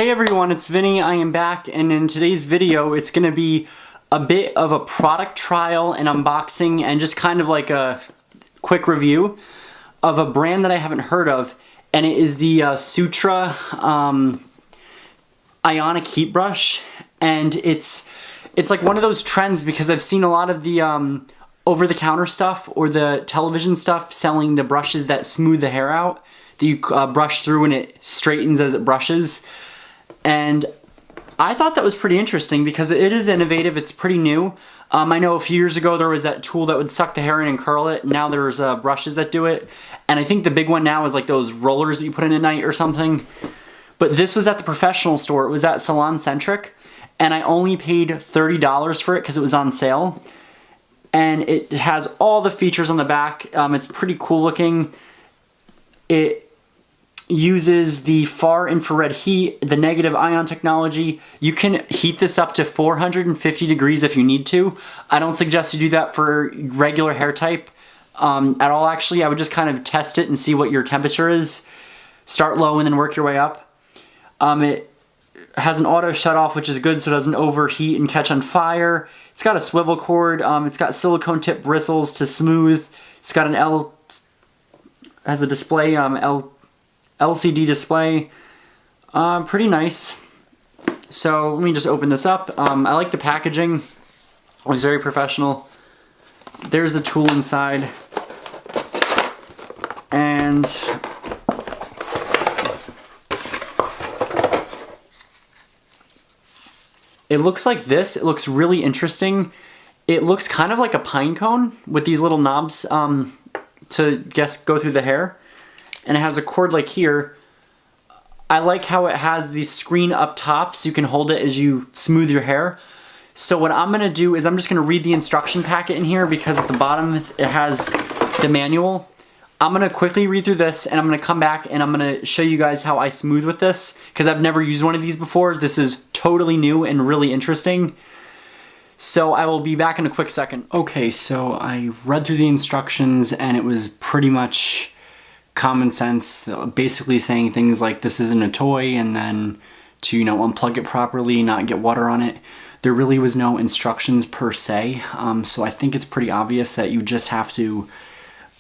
Hey everyone, it's Vinny. I am back, and in today's video it's going to be a bit of a product trial and unboxing and just kind of like a quick review of a brand that I haven't heard of, and it is the Sutra Ionic Heat Brush. And it's like one of those trends because I've seen a lot of the over-the-counter stuff or the television stuff selling the brushes that smooth the hair out, that you brush through and it straightens as it brushes. And I thought that was pretty interesting because it is innovative. It's pretty new. I know a few years ago there was that tool that would suck the hair in and curl it. Now there's brushes that do it. And I think the big one now is like those rollers that you put in at night or something. But this was at the professional store. It was at Salon Centric. And I only paid $30 for it because it was on sale. And it has all the features on the back. It's pretty cool looking. It uses the far infrared heat, the negative ion technology. You can heat this up to 450 degrees if you need to. I don't suggest you do that for regular hair type at all, actually. I would just kind of test it and see what your temperature is. Start low and then work your way up. It has an auto shut off, which is good so it doesn't overheat and catch on fire. It's got a swivel cord. It's got silicone tip bristles to smooth. It's got an has a display, LCD display. Pretty nice. So let me just open this up. I like the packaging. It was very professional. There's the tool inside. And it looks like this. It looks really interesting. It looks kind of like a pine cone with these little knobs to go through the hair. And it has a cord like here. I like how it has the screen up top so you can hold it as you smooth your hair. So what I'm gonna do is I'm just gonna read the instruction packet in here because at the bottom it has the manual. I'm gonna quickly read through this and I'm gonna come back and I'm gonna show you guys how I smooth with this because I've never used one of these before. This is totally new and really interesting. So I will be back in a quick second. Okay, so I read through the instructions and it was pretty much common sense, basically saying things like this isn't a toy, and then to, you know, unplug it properly, not get water on it. There really was no instructions per se, so I think it's pretty obvious that you just have to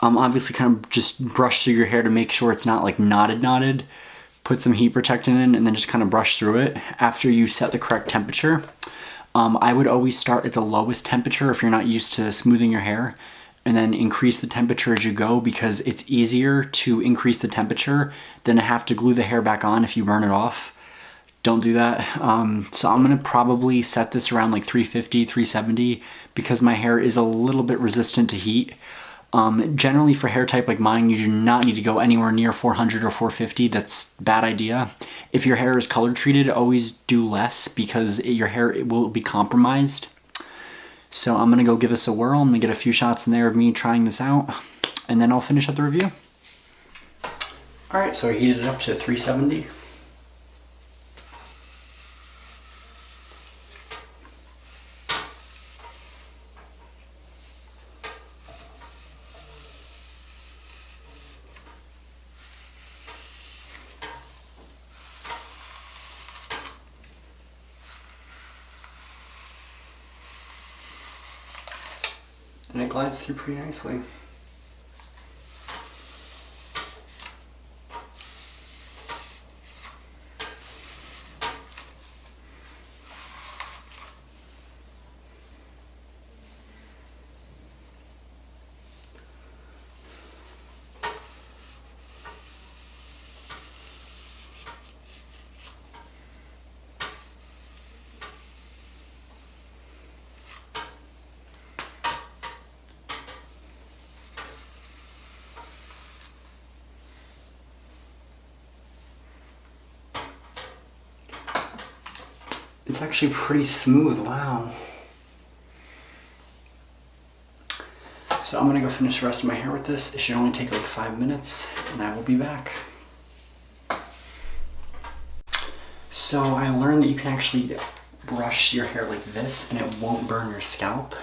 obviously kind of just brush through your hair to make sure it's not like knotted, put some heat protectant in, and then just kind of brush through it after you set the correct temperature. I would always start at the lowest temperature if you're not used to smoothing your hair, and then increase the temperature as you go because it's easier to increase the temperature than to have to glue the hair back on if you burn it off. Don't do that. So I'm gonna probably set this around like 350, 370 because my hair is a little bit resistant to heat. Generally for hair type like mine, you do not need to go anywhere near 400 or 450. That's a bad idea. If your hair is color treated, always do less because your hair will be compromised. So I'm gonna go give this a whirl. I'm gonna get a few shots in there of me trying this out, and then I'll finish up the review. All right, so I heated it up to 370. And it glides through pretty nicely. It's actually pretty smooth, wow. So I'm gonna go finish the rest of my hair with this. It should only take like 5 minutes and I will be back. So I learned that you can actually brush your hair like this and it won't burn your scalp.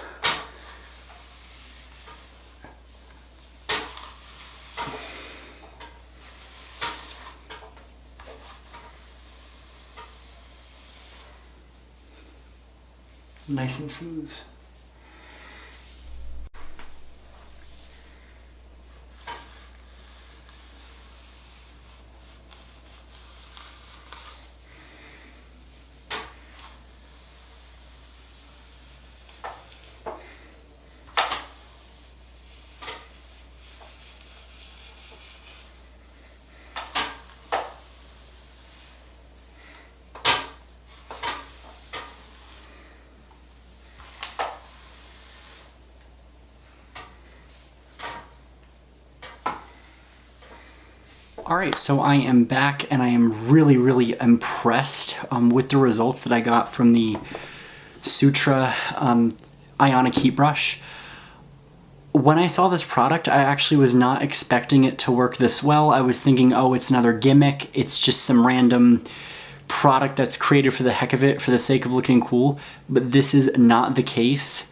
Nice and smooth. All right, so I am back and I am really, really impressed with the results that I got from the Sutra Ionic Heat Brush. When I saw this product, I actually was not expecting it to work this well. I was thinking, oh, it's another gimmick. It's just some random product that's created for the heck of it, for the sake of looking cool. But this is not the case.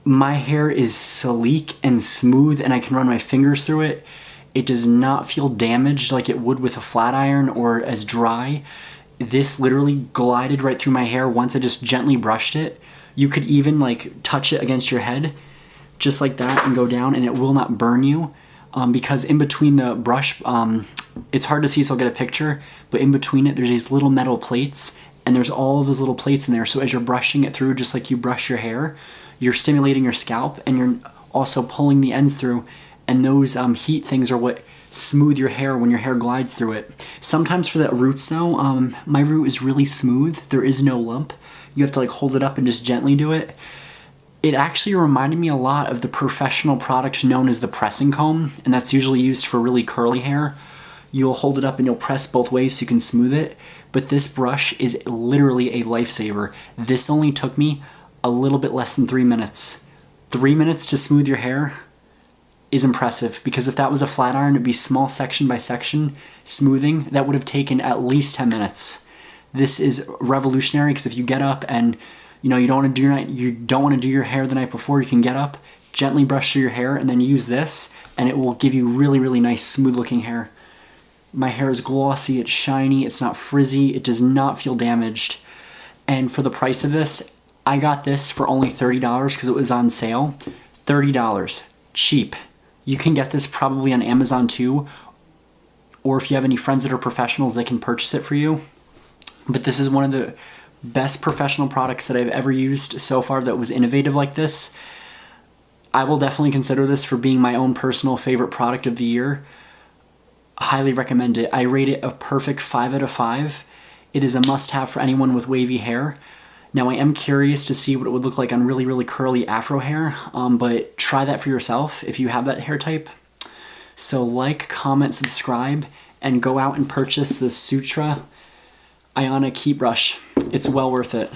My hair is sleek and smooth and I can run my fingers through it. It does not feel damaged like it would with a flat iron or as dry. This literally glided right through my hair once I just gently brushed it. You could even like touch it against your head just like that and go down and it will not burn you because in between the brush, it's hard to see so I'll get a picture, but in between it there's these little metal plates and there's all of those little plates in there. So as you're brushing it through just like you brush your hair, you're stimulating your scalp and you're also pulling the ends through. And those heat things are what smooth your hair when your hair glides through it. Sometimes for the roots though, my root is really smooth. There is no lump. You have to like hold it up and just gently do it. It actually reminded me a lot of the professional product known as the pressing comb, and that's usually used for really curly hair. You'll hold it up and you'll press both ways so you can smooth it. But this brush is literally a lifesaver. This only took me a little bit less than 3 minutes. 3 minutes to smooth your hair is impressive, because if that was a flat iron, it'd be small section by section smoothing. That would have taken at least 10 minutes. This is revolutionary because if you get up and you don't want to do your hair the night before, you can get up, gently brush through your hair, and then use this, and it will give you really, really nice, smooth looking hair. My hair is glossy, it's shiny, it's not frizzy, it does not feel damaged. And for the price of this, I got this for only $30 because it was on sale. $30, cheap. You can get this probably on Amazon too, or if you have any friends that are professionals, they can purchase it for you. But this is one of the best professional products that I've ever used so far that was innovative like this. I will definitely consider this for being my own personal favorite product of the year. Highly recommend it. I rate it a perfect 5 out of 5. It is a must-have for anyone with wavy hair. Now I am curious to see what it would look like on really, really curly afro hair, but try that for yourself if you have that hair type. So like, comment, subscribe, and go out and purchase the Sutra Ionic Heat Brush. It's well worth it.